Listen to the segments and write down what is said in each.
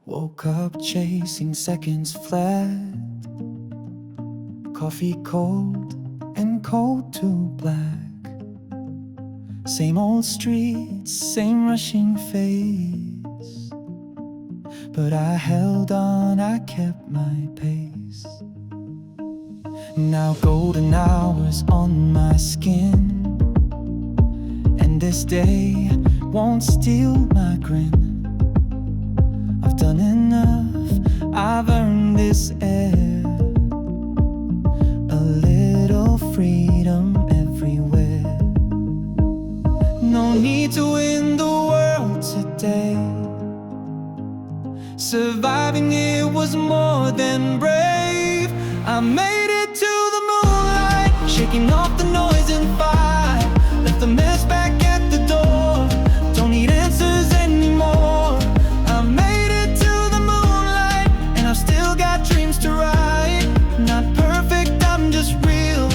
Woke up chasing seconds flat. Coffee cold and cold to black. Same old streets, same rushing face. But I held on, I kept my pace. Now golden hours on my skin, and this day won't steal my grin. I've done enough, I've earned this air. A little freedom everywhere. No need to win the world today. Surviving it was more than brave. I made it to the moonlight, shaking off the noise and fire. Left the mess back at the door, don't need answers anymore. I made it to the moonlight, and I've still got dreams to write. Not perfect, I'm just real,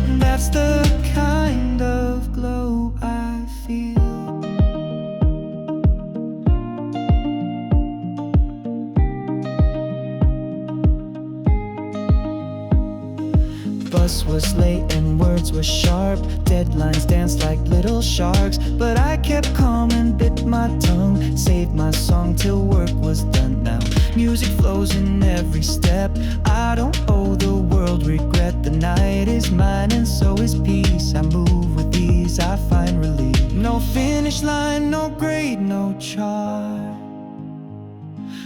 and that's the kind of glow I feel. Bus was late and words were sharp. Deadlines danced like little sharks, but I kept calm and bit my tongue. Saved my song till work was done. Now music flows in every step. I don't owe the world regret. The night is mine and so is peace. I move with ease, I find relief. No finish line, no grade, no chart.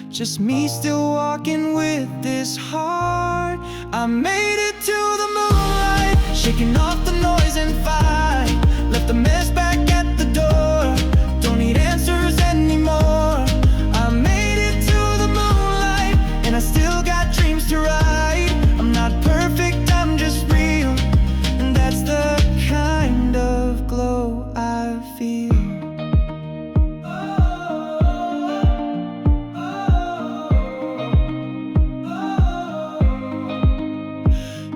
Just me still walking with this heart. I made it to the moonlight, shaking off the noise and fight. Left the mess back at the door, don't need answers anymore. I made it to the moonlight, and I still got dreams to write. I'm not perfect, I'm just real, and that's the kind of glow I feel.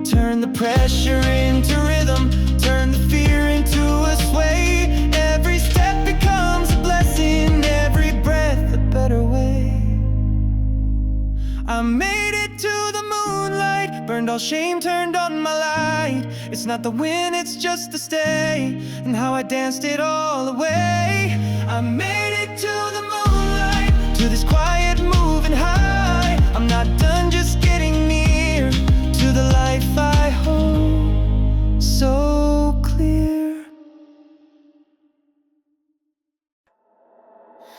Turn the pressure into rhythm, turn the fear into a sway. Every step becomes a blessing, every breath a better way. I made it to the moonlight, burned all shame, turned on my light. It's not the win, it's just the stay, and how I danced it all away. I made it to the moonlight, to this quiet moving high. I'm not done, just getting near to the life I hold so clear.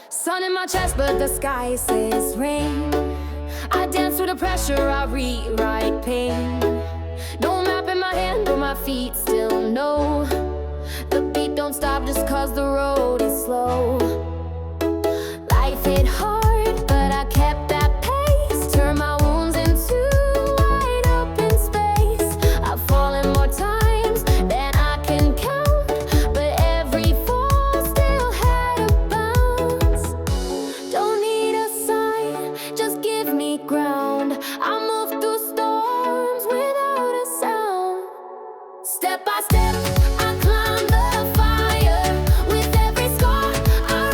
Sun in my chest, but the sky says rain. I dance through the pressure, I rewrite pain. No map in my hand, but my feet still know. The beat don't stop just cause the road is slow. Life hit hard, but I kept that pace. Turn my wounds into wide open space. I've fallen more times than I can count, but every fall still had a bounce. Don't need a sign, just give me ground. I move through storms without a sound. Step by step, I climb the fire. With every scar, I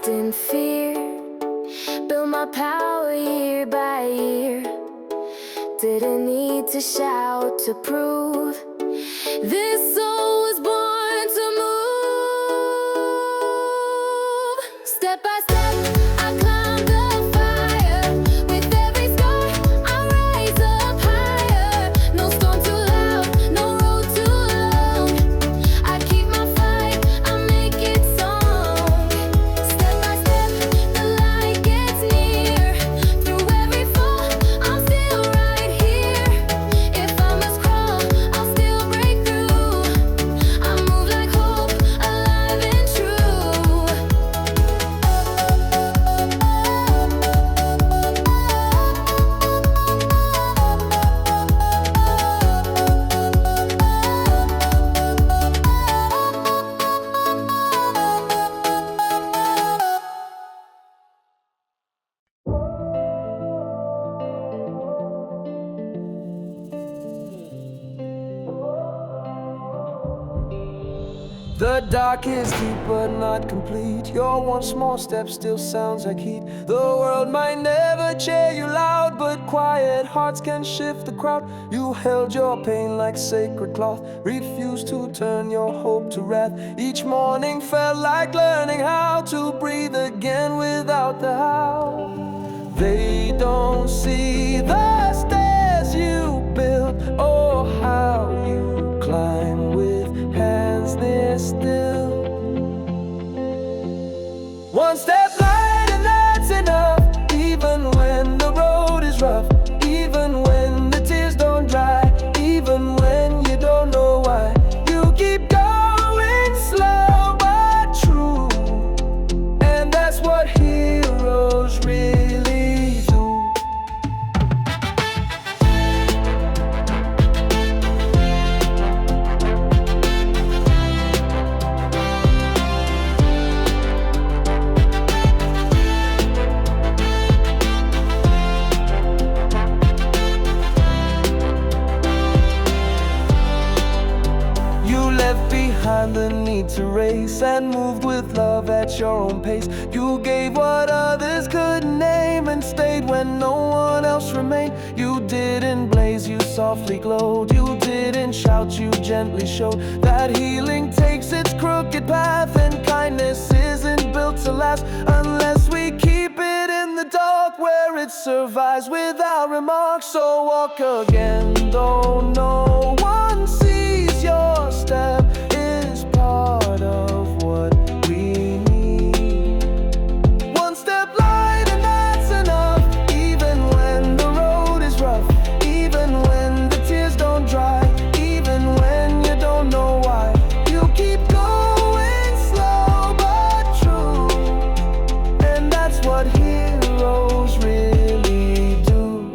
lost in fear. Built my power year by year. Didn't need to shout to prove this soul was born to move. Step by step, I climb the fire. With every scar, I rise up higher. No storm too loud, no road too long. I keep my fight, I make it song. Step by step, the light gets near. Through every fall, I'm still right here. If I must crawl, I'll still break through. I move like hope, alive and true. The dark is deep but not complete. Your one small step still sounds like heat. The world might never cheer you loud, but quiet hearts can shift the crowd. You held your pain like sacred cloth, refused to turn your hope to wrath. Each morning felt like learning how to breathe again without the how. They don't see the stairs you built or how you climb with hands near still. One step light and that's enough. Even when the road is rough, even when the tears don't dry, even when you don't know why, you keep going slow but true. And that's what heroes really do. Behind the need to race and moved with love at your own pace. You gave what others couldn't name and stayed when no one else remained. You didn't blaze, you softly glowed. You didn't shout, you gently showed that healing takes its crooked path, and kindness isn't built to last unless we keep it in the dark where it survives without remarks. So walk again, though no one sees your step. Part of what we need. One step light and that's enough. Even when the road is rough, even when the tears don't dry, even when you don't know why, you keep going slow but true. And that's what heroes really do.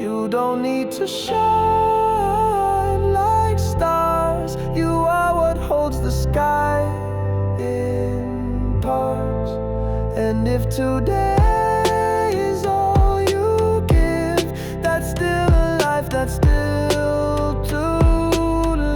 You don't need to shine like stars. You are what holds the sky in parts. And if today is all you give, that's still a life, that's still to live.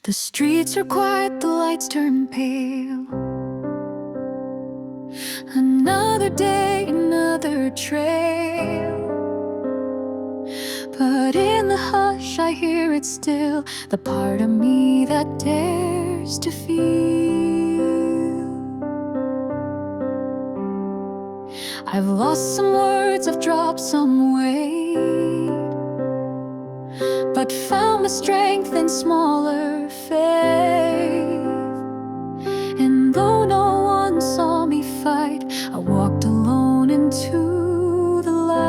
The streets are quiet, the lights turn pale. Another day, another trail. But in the hush I hear it still, the part of me that dares to feel. I've lost some words, I've dropped some weight, but found my strength in smaller faith. And though no one saw me fight, I into the light.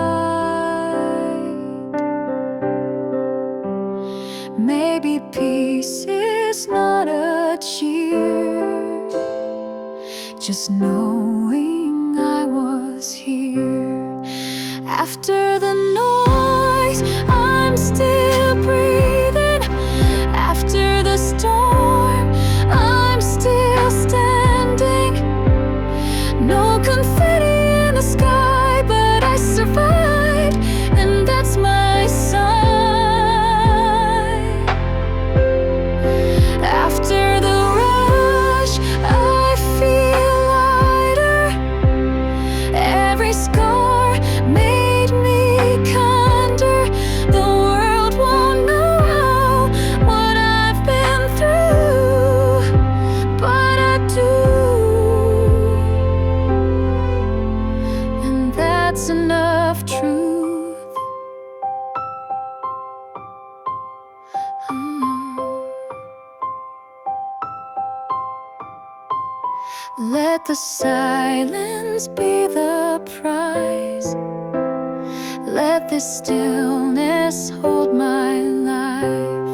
Maybe peace is not a cheer, just knowing I was here. After the noise, I'm still breathing. After the storm, I'm still standing. No confetti in the sky, but I survived, and that's my sign. After the rush, I feel lighter. Every scar made me kinder. The world won't know what I've been through, but I do, and that's enough truth. Let the silence be the prize. Let this stillness hold my life.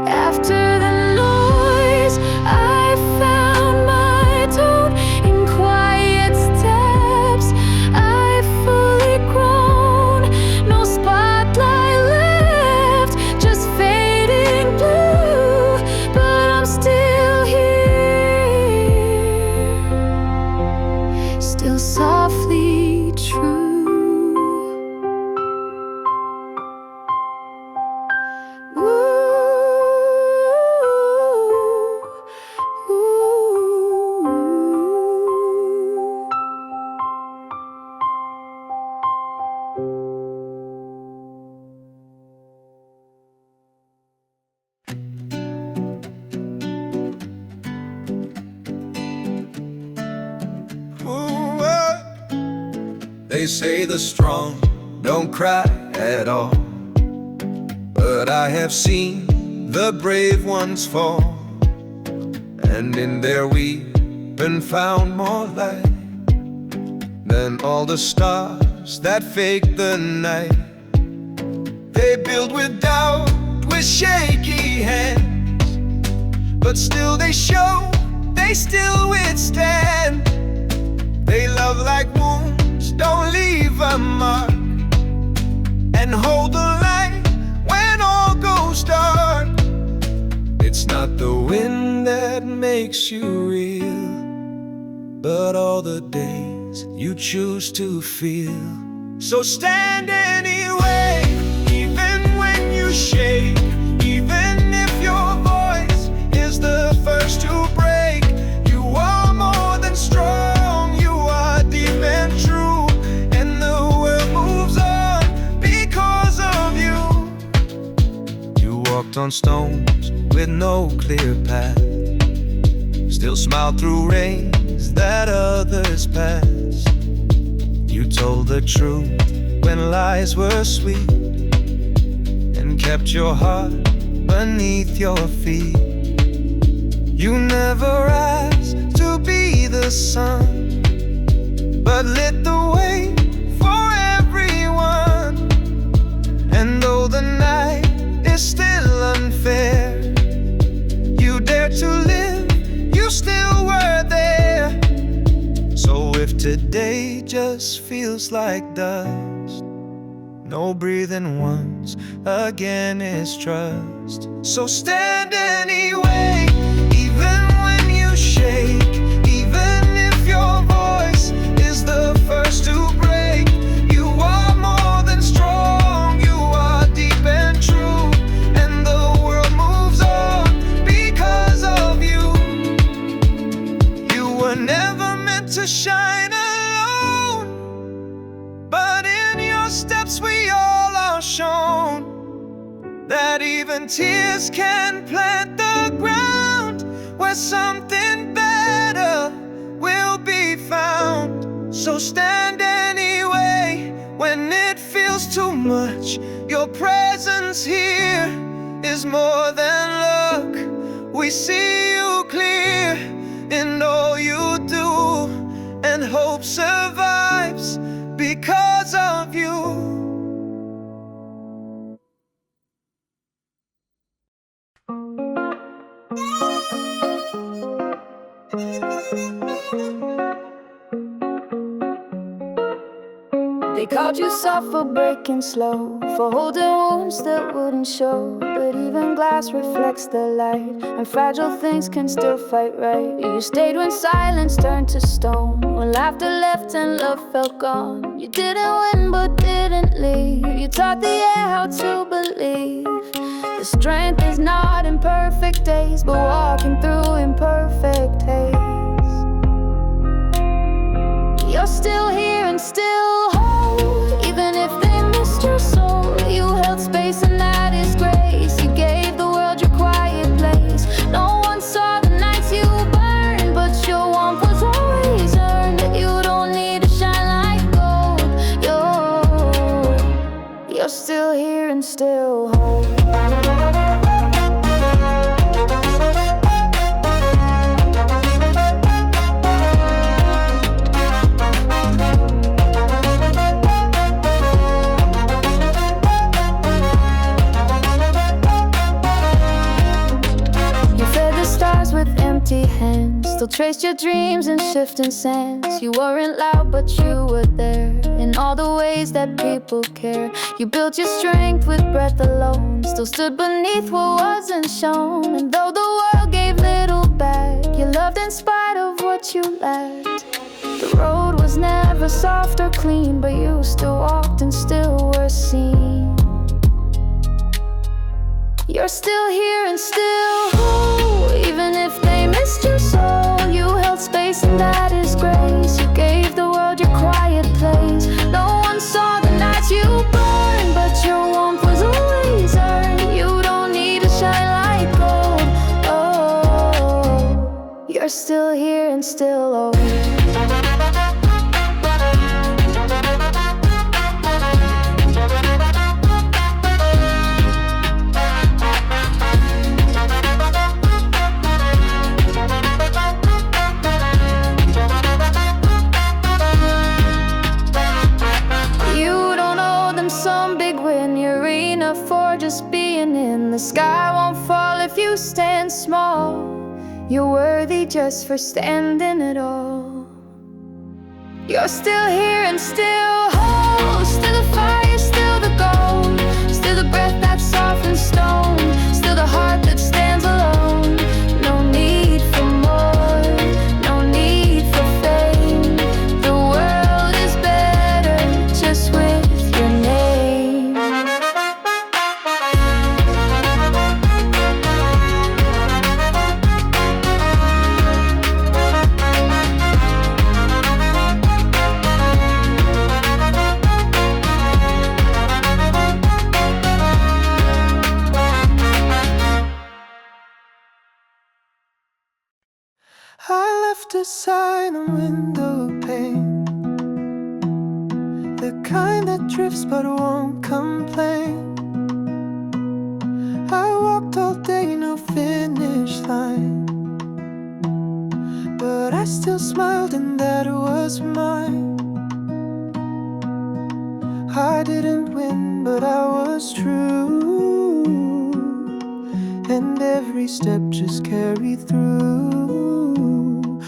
After the noise, I found my tone. In quiet steps, I've fully grown. No spotlight left, just fading blue, but I'm still here, still softly true. They say the strong don't cry at all, but I have seen the brave ones fall, and in their weeping found more light than all the stars that fake the night. They build with doubt, with shaky hands, but still they show, they still withstand. They love like wounds, don't leave a mark, and hold the light when all goes dark. It's not the wind that makes you real, but all the days you choose to feel. So stand anyway, even when you shake, even if your voice is the first to break. You are more than strong, you are deep and true, and the world moves on because of you. You walked on stones with no clear path, still smiled through rains that others passed. You told the truth when lies were sweet, and kept your heart beneath your feet. You never asked to be the sun, but lit the way for everyone. And though the night is still unfair, you dared to live, you still were there. So if today just feels like dust, no breathing once again is trust. So stand anyway, even when you shake, even if your voice is the first to break. You are more than strong, you are deep and true, and the world moves on because of you. You were never meant to shine alone, but in your steps we all are shown that even tears can plant the ground where something better will be found. So stand anyway when it feels too much. Your presence here is more than luck. We see you clear in all you do. and hope survives because of you. They called you soft for breaking slow, for holding wounds that wouldn't show. But even glass reflects the light, and fragile things can still fight right. You stayed when silence turned to stone, when laughter left and love felt gone. You didn't win but didn't leave. You taught the air how to believe. The strength is not in perfect days, but walking through imperfect haze. You're still here and still whole, even if they missed your soul. You held space and that is grace. You gave the world your quiet place. No one saw the nights you burned, but your warmth was always earned. You don't need to shine like gold. You're still here and still whole. Empty hands still traced your dreams in shifting sands. You weren't loud but you were there, in all the ways that people care. You built your strength with breath alone, still stood beneath what wasn't shown. And though the world gave little back, you loved in spite of what you lacked. The road was never soft or clean, but you still walked and still were seen. You're still here and still whole, even if they missed your soul. You held space and that is grace. You gave the world your quiet place. No one saw the nights you burned, but your warmth was always earned. You don't need to shine like gold. Oh, you're still here and still old. For just being in, the sky won't fall if you stand small. You're worthy just for standing at all. You're still here and still whole, still the fire, still the gold, still the breath that softens stone, still the heart that stands alone. No need for more, no need for fame. The world is better just with your name. I left a sign on window pane, the kind that drifts but won't complain. I walked all day, no finish line, but I still smiled and that was mine. I didn't win, but I was true, and every step just carried through.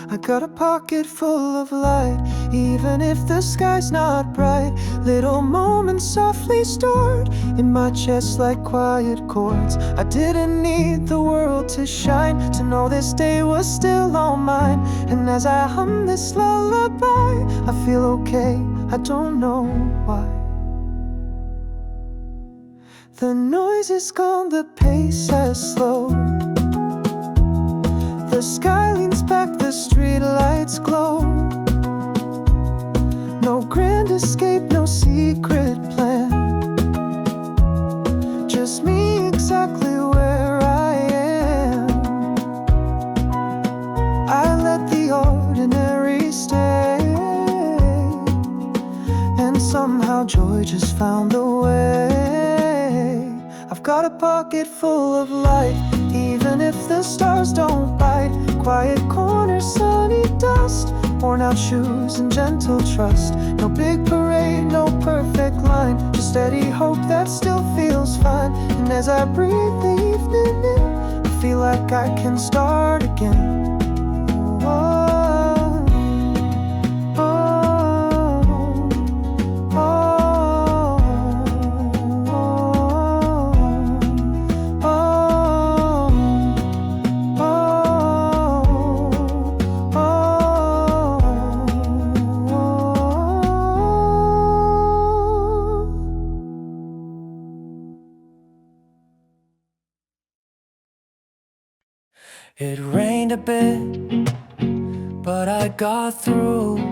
I got a pocket full of light, even if the sky's not bright. Little moments softly stored in my chest like quiet chords. I didn't need the world to shine to know this day was still all mine. And as I hum this lullaby, I feel okay, I don't know why. The noise is gone, the pace has slowed. The sky leans back, the street lights glow. No grand escape, no secret plan, just me exactly where I am. I let the ordinary stay, and somehow joy just found a way. I've got a pocket full of light, even if the stars don't bite. Quiet corner, sunny dust, worn out shoes and gentle trust. No big parade, no perfect line, just steady hope that still feels fine. And as I breathe the evening in, I feel like I can start again. It rained a bit, but I got through.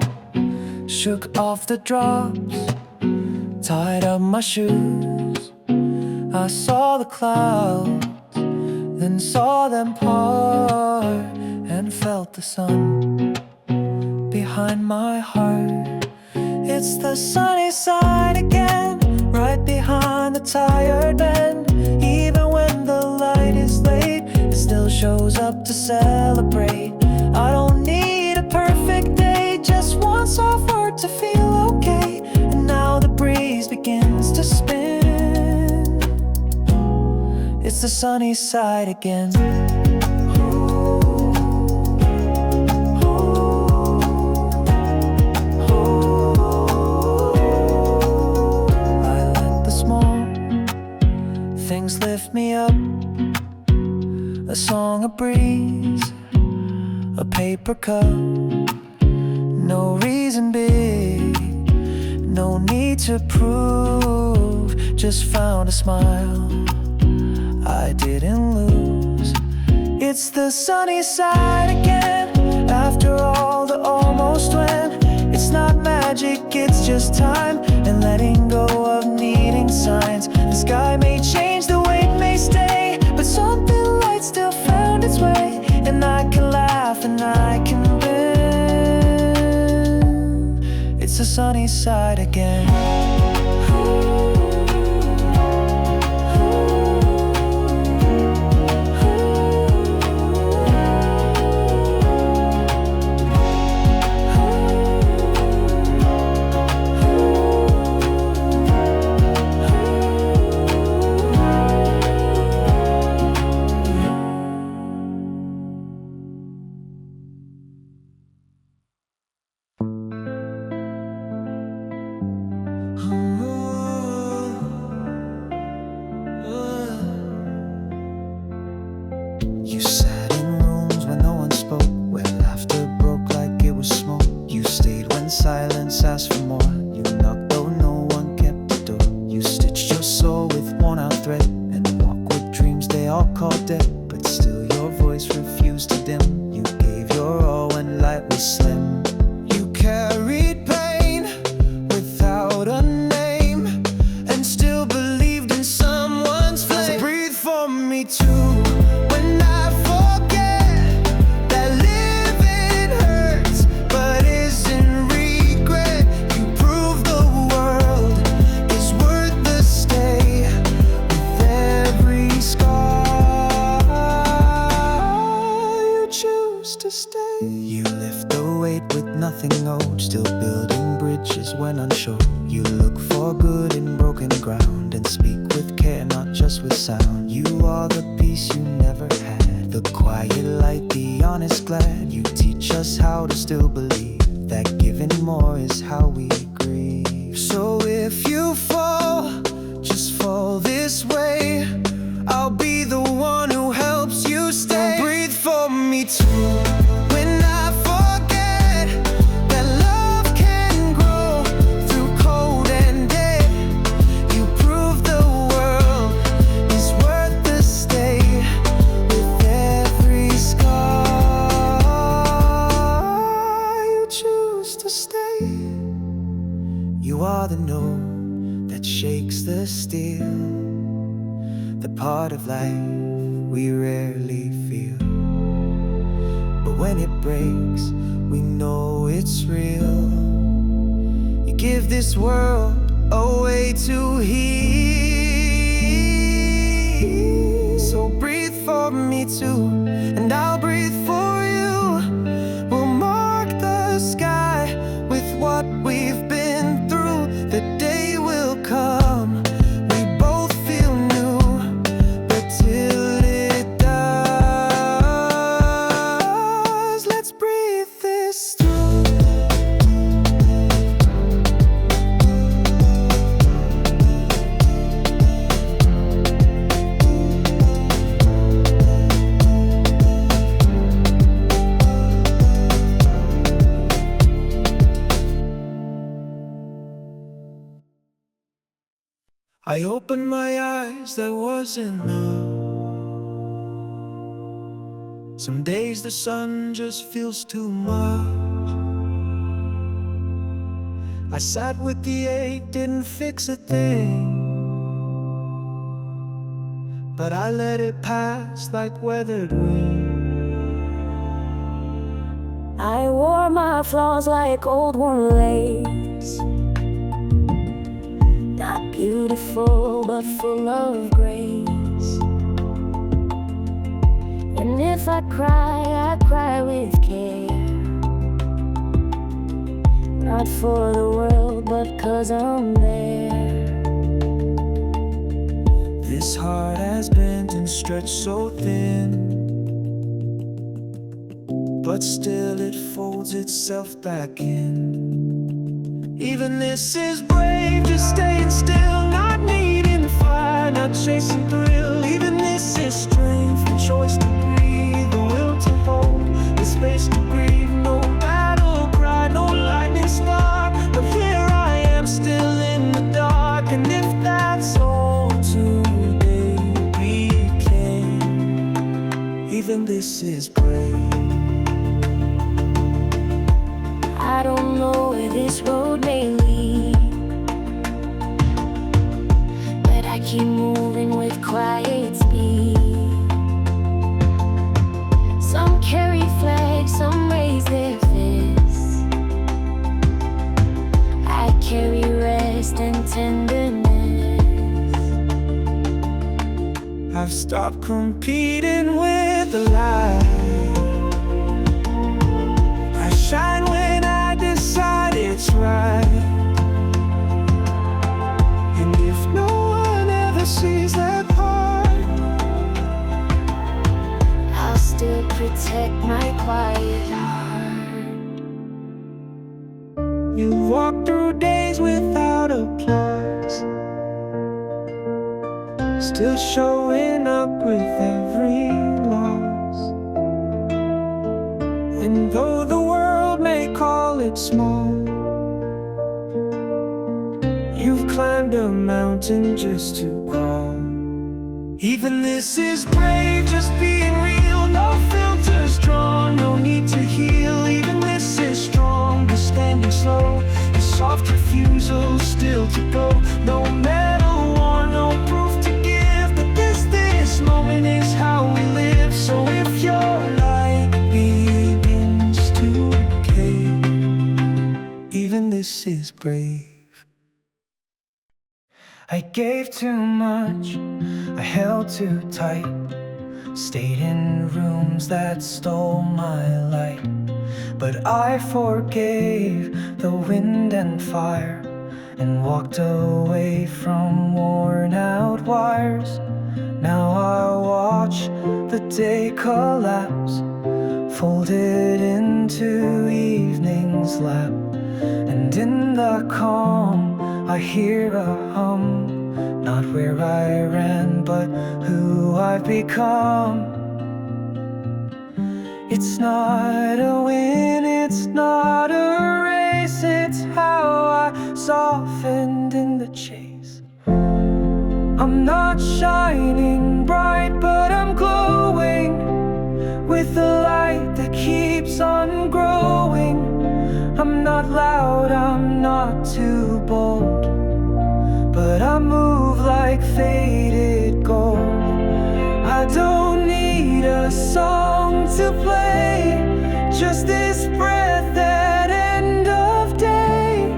Shook off the drops, tied up my shoes. I saw the clouds, then saw them part, and felt the sun behind my heart. It's the sunny side again, right behind the tired bend. Even when the light is late, it still shows up to celebrate. I don't need a perfect day, just one soft word to feel okay. And now the breeze begins to spin. It's the sunny side again. I let the small things lift me up. A song, a breeze, a paper cup. No reason big, no need to prove. Just found a smile I didn't lose. It's the sunny side again, after all the almost went. It's not magic, it's just time, and letting go of needing signs. The sky may change, the weight may stay, but something light still found its way. And I can laugh and I can win. It's the sunny side again. You sat in rooms where no one spoke, where laughter broke like it was smoke. You stayed when silence asked for more. You knocked though no one kept the door. You stitched your soul with worn out thread, and walked with dreams they all called dead. But still your voice refused to dim. You gave your all when light was slim. You carried pain without a name, and still believed in someone's flame. So breathe for me too. To stay. You lift the weight with nothing owed, still building bridges when unsure. You look for good in broken ground, and speak with care, not just with sound. You are the peace you never had, the quiet light, the honest glad. You teach us how to still believe that giving more is how we grieve. So if you fall, just fall this way. I'll be the one who helps you stay. Breathe for me too. When I forget that love can grow through cold and dead, you prove the world is worth the stay. With every scar, you choose to stay. You are the note that shakes the steel, the part of life we rarely feel. But when it breaks, we know it's real. You give this world a way to heal. So breathe for me too, and I'll breathe for you. We'll mark the sky I opened my eyes, there wasn't enough. Some days the sun just feels too much. I sat with the ache, didn't fix a thing, but I let it pass like weathered wind. I wore my flaws like old worn lace, not beautiful but full of grace. And if I cry with care, not for the world but 'cause I'm there. This heart has bent and stretched so thin, but still it folds itself back in. Even this is brave, just staying still, not needing fire, not chasing thrill. Even this is strength, the choice to breathe, the will to hold, the space to grieve. No battle cry, no lightning spark, but here I am still in the dark. And if that's all today became, even this is brave. I don't know where this road may lead, but I keep moving with quiet speed. Some carry flags, some raise their fists. I carry rest and tenderness. I've stopped competing with the light. I shine when I decide it's right. And if no one ever sees that part, I'll still protect my quiet heart. you walk through days without applause, still showing up with every loss. And though the world may call it small, you've climbed a mountain just to crawl. Even this is brave, just being real, no filters drawn, no need to heal. Even this is strong, just standing slow, a soft refusal still to go. No medal worn, no proof to give, but this moment is how we live. So if your light begins to decay, even this is brave. I gave too much, I held too tight, stayed in rooms that stole my light. But I forgave the wind and fire, and walked away from worn out wires. Now I watch the day collapse, folded into evening's lap. And in the calm I hear a hum, not where I ran, but who I've become. It's not a win, it's not a race, it's how I softened in the chase. I'm not shining bright, but I'm glowing with the light that keeps on growing. I'm not loud, I'm not too bold, but I move like faded gold. I don't need a song to play, just this breath at end of day.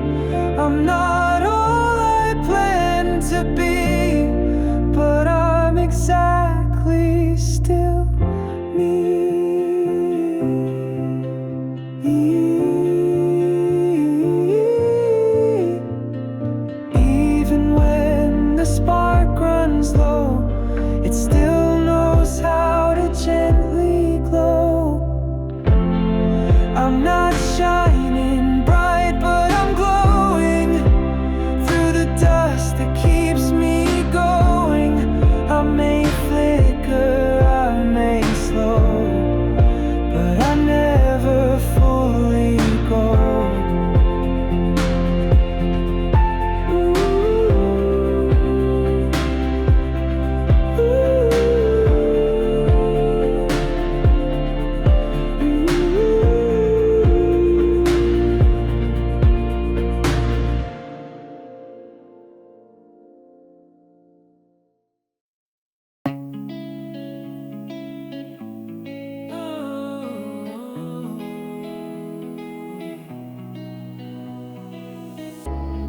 I'm not all I plan to be, but I'm exactly still me. Even when the spark runs low, it still knows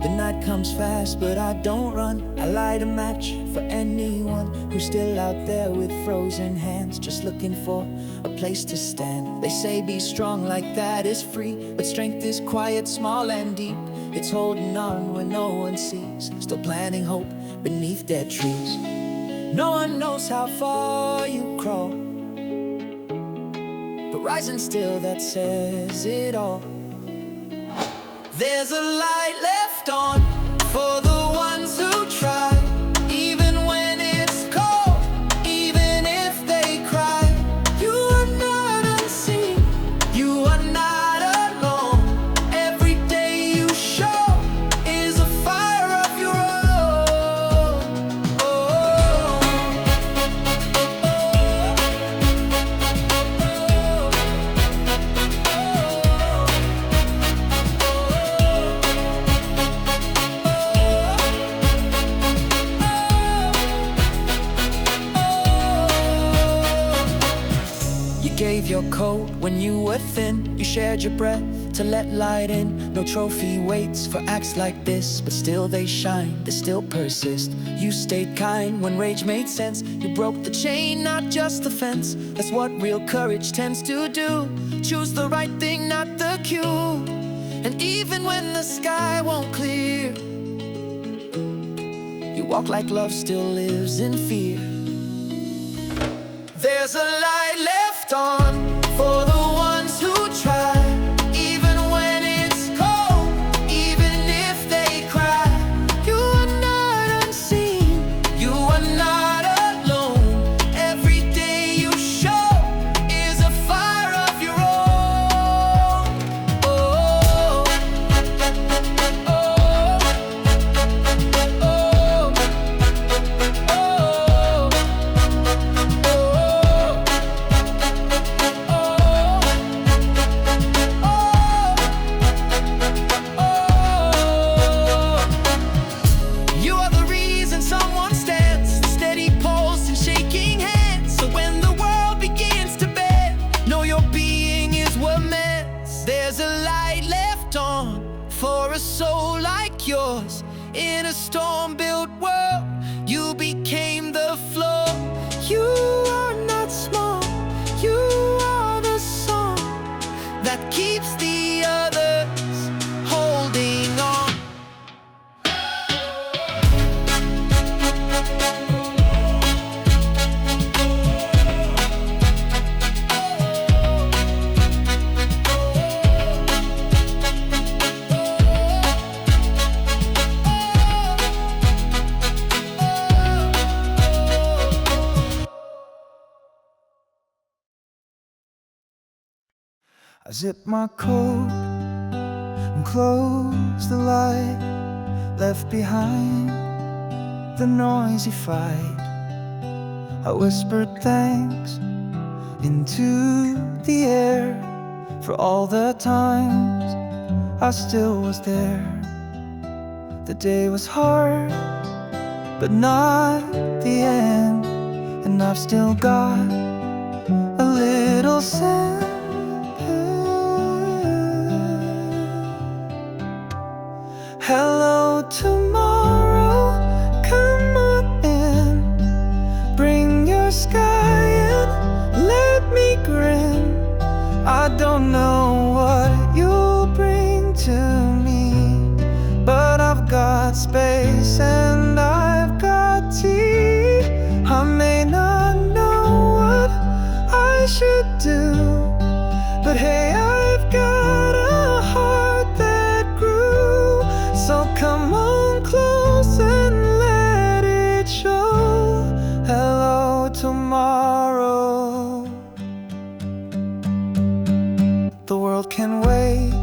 The night comes fast, but I don't run. I light a match for anyone who's still out there with frozen hands, just looking for a place to stand. They say be strong, like that is free, but strength is quiet, small and deep. It's holding on when no one sees, still planting hope beneath dead trees. No one knows how far you crawl, but rising still, that says it all. There's a light left on for the ones who try, even when it's cold, even if they cry. You are not unseen, you are not alone. Every day you show is a fire of your own. You gave your coat when you were thin. You shared your breath to let light in. No trophy waits for acts like this, but still they shine, they still persist. You stayed kind when rage made sense. You broke the chain, not just the fence. That's what real courage tends to do. Choose the right thing, not the cue. And even when the sky won't clear, you walk like love still lives in fear. There's a light left on for the ones who try, even when it's cold, even if they cry. You are not unseen, you are not alone. Every day you show is a fire of your own. Oh, oh, oh, oh, you are the reason someone stands, steady pulse and shaking hands. So when the world begins to bend, know your being is what matters. There's a light left on for a soul like yours. In a storm-built world, you became the floor. You are not small, you are the song that keeps the others holding on. I zip my coat and close the light, left behind the noisy fight. I whispered thanks into the air for all the times I still was there. The day was hard, but not the end, and I've still got a little sense. Hello, tomorrow, come on in. Bring your sky and let me grin. I don't know what you'll bring to me, but I've got space and I've got tea. I may not know what I should do, but hey, I've got a heart that grew. So come on close and let it show. Hello, tomorrow. The world can wait,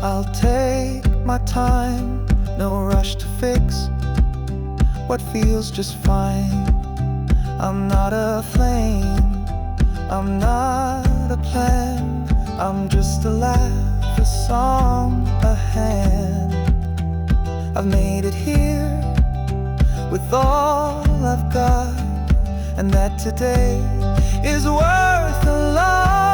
I'll take my time. No rush to fix what feels just fine. I'm not a flame, I'm not a plan. I'm just a laugh, a song, a hand. I've made it here with all I've got, and that today is worth a lot.